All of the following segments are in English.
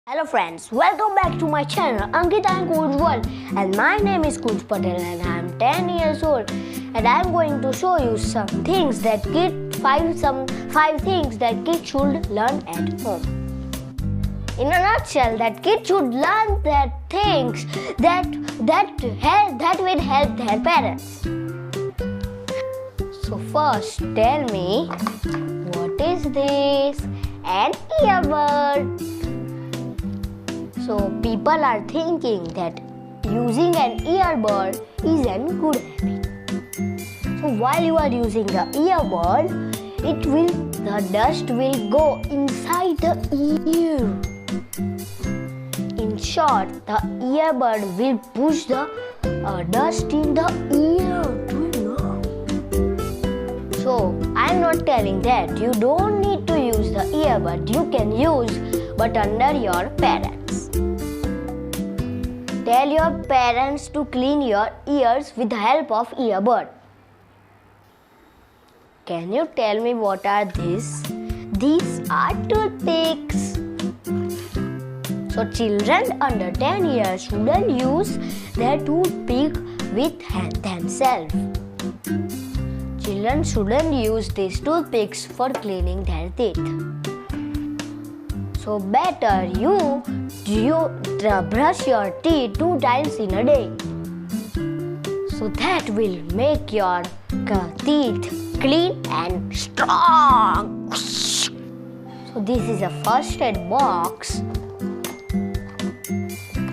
Hello friends, welcome back to my channel Ankita and Kunj World, and my name is Kunj and I am 10 years old, and I am going to show you some things that five things that kids should learn at home. In a nutshell, that kids should learn that things that will help their parents. So first, tell me, what is this? An earbud. So people are thinking that using an earbud is a good habit. So while you are using the earbud, the dust will go inside the ear. In short, the earbud will push the dust in the ear. Do you know? So I am not telling that you don't need to use the earbud. You can use, but under your parents. Tell your parents to clean your ears with the help of earbud. Can you tell me what are these? These are toothpicks. So children under 10 years shouldn't use their toothpick with themselves. Children shouldn't use these toothpicks for cleaning their teeth. So better you brush your teeth 2 times in a day. So that will make your teeth clean and strong. So this is a first aid box.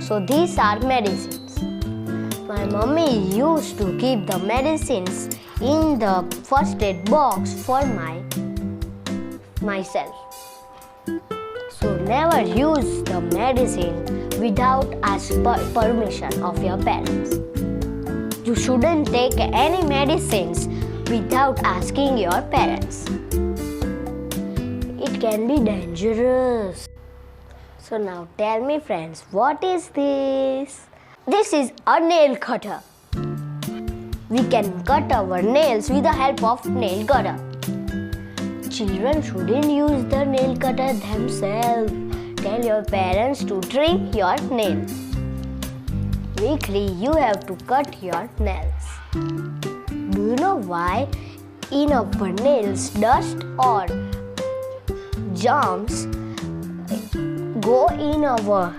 So these are medicines. My mommy used to keep the medicines in the first aid box for myself. So never use the medicine without asking permission of your parents. You shouldn't take any medicines without asking your parents. It can be dangerous. So now tell me friends, what is this? This is a nail cutter. We can cut our nails with the help of nail cutter. Children shouldn't use the nail cutter themselves. Tell your parents to trim your nails. Weekly, you have to cut your nails. Do you know why? In our nails, dust or germs go in our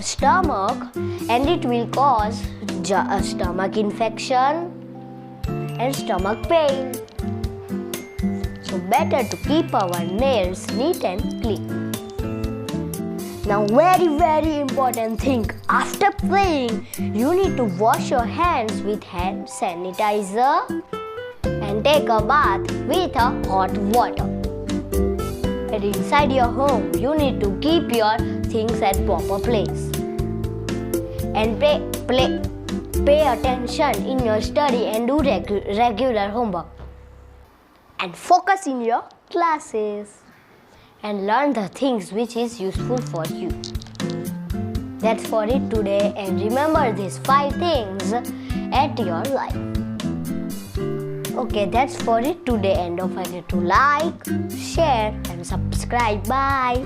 stomach, and it will cause stomach infection and stomach pain. So better to keep our nails neat and clean. Now very important thing, after playing, you need to wash your hands with hand sanitizer and take a bath with a hot water. And inside your home, you need to keep your things at proper place. And pay attention in your study and do regular homework. And focus in your classes and learn the things which is useful for you. That's for it today, and remember these 5 things at your life. Okay, that's for it today, and don't forget to like, share and subscribe. Bye.